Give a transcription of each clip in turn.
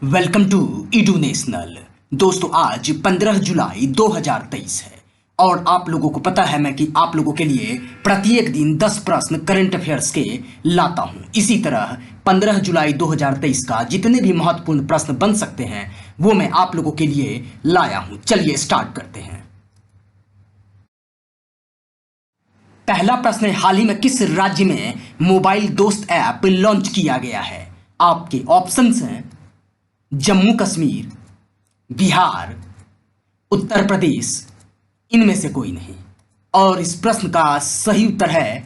Welcome to Edu national. दोस्तों आज 15 जुलाई 2023 है और आप लोगों को पता है मैं कि आप लोगों के लिए प्रत्येक दिन 10 प्रश्न करंट अफेयर्स के लाता हूं। इसी तरह 15 जुलाई 2023 का जितने भी महत्वपूर्ण प्रश्न बन सकते हैं वो मैं आप लोगों के लिए लाया हूं। चलिए स्टार्ट करते हैं। पहला प्रश्न है, हाल ही में किस राज्य में मोबाइल दोस्त ऐप लॉन्च किया गया है? आपके ऑप्शंस हैं जम्मू कश्मीर, बिहार, उत्तर प्रदेश, इनमें से कोई नहीं। और इस प्रश्न का सही उत्तर है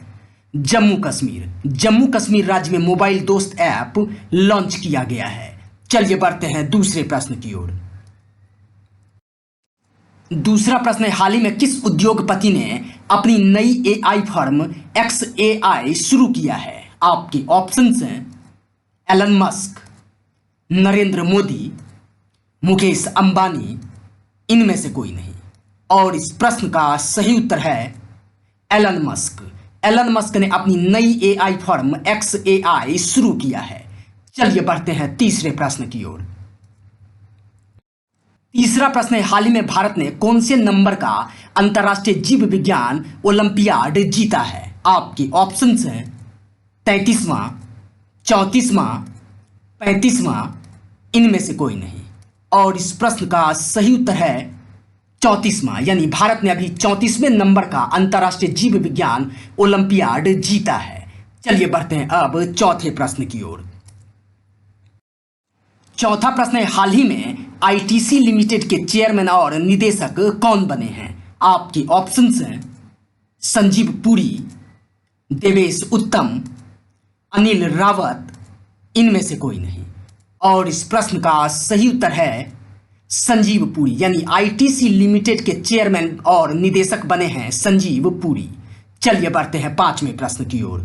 जम्मू कश्मीर। जम्मू कश्मीर राज्य में मोबाइल दोस्त ऐप लॉन्च किया गया है। चलिए बढ़ते हैं दूसरे प्रश्न की ओर। दूसरा प्रश्न है, हाल ही में किस उद्योगपति ने अपनी नई एआई फर्म XAI शुरू किया है? आपके ऑप्शंस हैं एलन मस्क, नरेंद्र मोदी, मुकेश अंबानी, इनमें से कोई नहीं। और इस प्रश्न का सही उत्तर है एलन मस्क। एलन मस्क ने अपनी नई एआई फर्म XAI शुरू किया है। चलिए बढ़ते हैं तीसरे प्रश्न की ओर। तीसरा प्रश्न है, हाल ही में भारत ने कौन से नंबर का अंतर्राष्ट्रीय जीव विज्ञान ओलंपियाड जीता है? आपके ऑप्शंस हैं 33वां, 34वां, 35वां, इनमें से कोई नहीं। और इस प्रश्न का सही उत्तर है 34वां, यानी भारत ने अभी 34वें नंबर का अंतर्राष्ट्रीय जीव विज्ञान ओलंपियाड जीता है। चलिए बढ़ते हैं अब चौथे प्रश्न की ओर। चौथा प्रश्न है, हाल ही में ITC लिमिटेड के चेयरमैन और निदेशक कौन बने हैं? आपके ऑप्शंस हैं संजीव पुरी, देवेश उत्तम, अनिल रावत, इनमें से कोई नहीं। और इस प्रश्न का सही उत्तर है संजीव पुरी, यानी ITC लिमिटेड के चेयरमैन और निदेशक बने हैं संजीव पुरी। चलिए बढ़ते हैं पांचवें प्रश्न की ओर।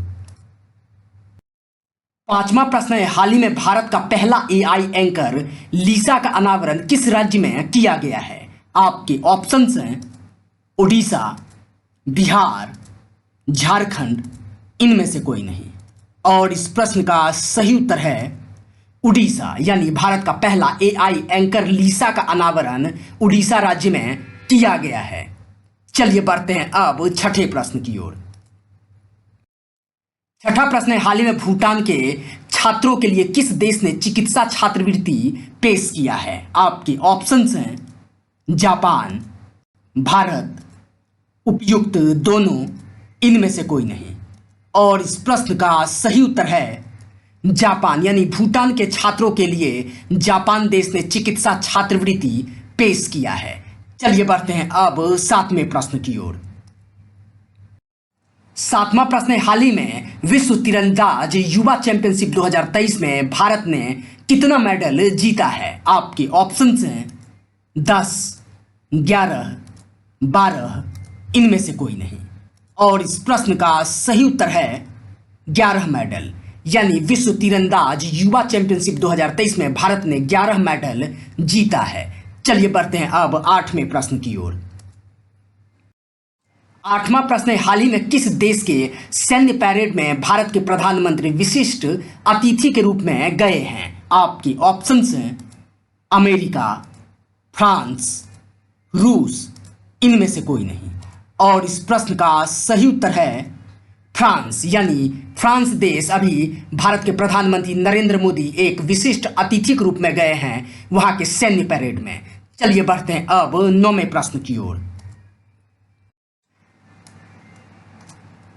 पांचवा प्रश्न है, हाल ही में भारत का पहला AI एंकर लीसा का अनावरण किस राज्य में किया गया है? आपके ऑप्शंस हैं उड़ीसा, बिहार, झारखंड, इनमें से कोई नहीं। और इस प्रश्न का सही उत्तर है उड़ीसा, यानी भारत का पहला AI एंकर लीसा का अनावरण उड़ीसा राज्य में किया गया है। चलिए बढ़ते हैं अब छठे प्रश्न की ओर। छठा प्रश्न है, हाल ही में भूटान के छात्रों के लिए किस देश ने चिकित्सा छात्रवृत्ति पेश किया है? आपके ऑप्शंस हैं जापान, भारत, उपयुक्त दोनों, इनमें से कोई नहीं। और इस प्रश्न का सही उत्तर है जापान, यानी भूटान के छात्रों के लिए जापान देश ने चिकित्सा छात्रवृत्ति पेश किया है। चलिए बढ़ते हैं अब सातवें प्रश्न की ओर। सातवां प्रश्न है, हाल ही में विश्व तीरंदाज युवा चैंपियनशिप 2023 में भारत ने कितना मेडल जीता है? आपके ऑप्शंस हैं 10, 11, 12, इनमें से कोई नहीं। और इस प्रश्न का सही उत्तर है 11 मेडल, यानी विश्व तीरंदाज युवा चैंपियनशिप 2023 में भारत ने 11 मेडल जीता है। चलिए बढ़ते हैं अब आठवें प्रश्न की ओर। आठवां प्रश्न है, हाल ही में किस देश के सैन्य पैरेड में भारत के प्रधानमंत्री विशिष्ट अतिथि के रूप में गए हैं? आपके ऑप्शंस हैं अमेरिका, फ्रांस, रूस, इनमें से कोई नहीं। और इस प्रश्न का सही उत्तर है फ्रांस, यानी फ्रांस देश अभी भारत के प्रधानमंत्री नरेंद्र मोदी एक विशिष्ट अतिथि के रूप में गए हैं वहां के सैन्य पैरेड में। चलिए बढ़ते हैं अब नौवें प्रश्न की ओर।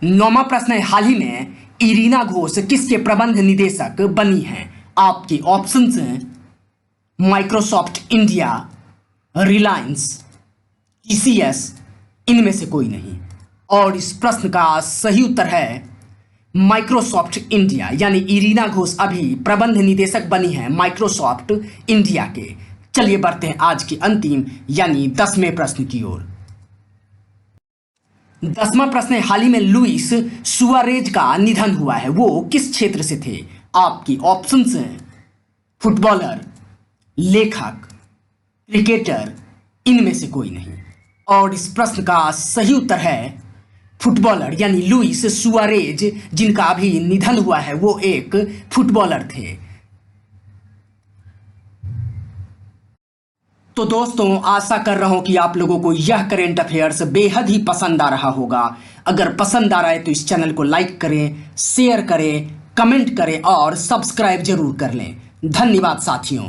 नौवां प्रश्न है, हाल ही में इरीना घोष किसके प्रबंध निदेशक बनी हैं? आपके ऑप्शंस हैं माइक्रोसॉफ्ट इंडिया, रिलायंस, TCS, इनमें से कोई नहीं। और इस प्रश्न का सही उत्तर है माइक्रोसॉफ्ट इंडिया, यानी इरीना घोष अभी प्रबंध निदेशक बनी है माइक्रोसॉफ्ट इंडिया के। चलिए बढ़ते हैं आज की अंतिम यानी 10वें प्रश्न की ओर। 10वां प्रश्न है, हाल ही में लुइस सुआरेज का निधन हुआ है, वो किस क्षेत्र से थे? आपकी ऑप्शंस हैं फुटबॉलर, लेखक, क्रिकेटर, इनमें से कोई नहीं। और इस प्रश्न का सही उत्तर है फुटबॉलर, यानी लुइस सुआरेज जिनका अभी निधन हुआ है वो एक फुटबॉलर थे। तो दोस्तों, आशा कर रहा हूं कि आप लोगों को यह करेंट अफेयर्स बेहद ही पसंद आ रहा होगा। अगर पसंद आ रहा है तो इस चैनल को लाइक करें, शेयर करें, कमेंट करें और सब्सक्राइब जरूर कर लें। धन्यवाद साथियों।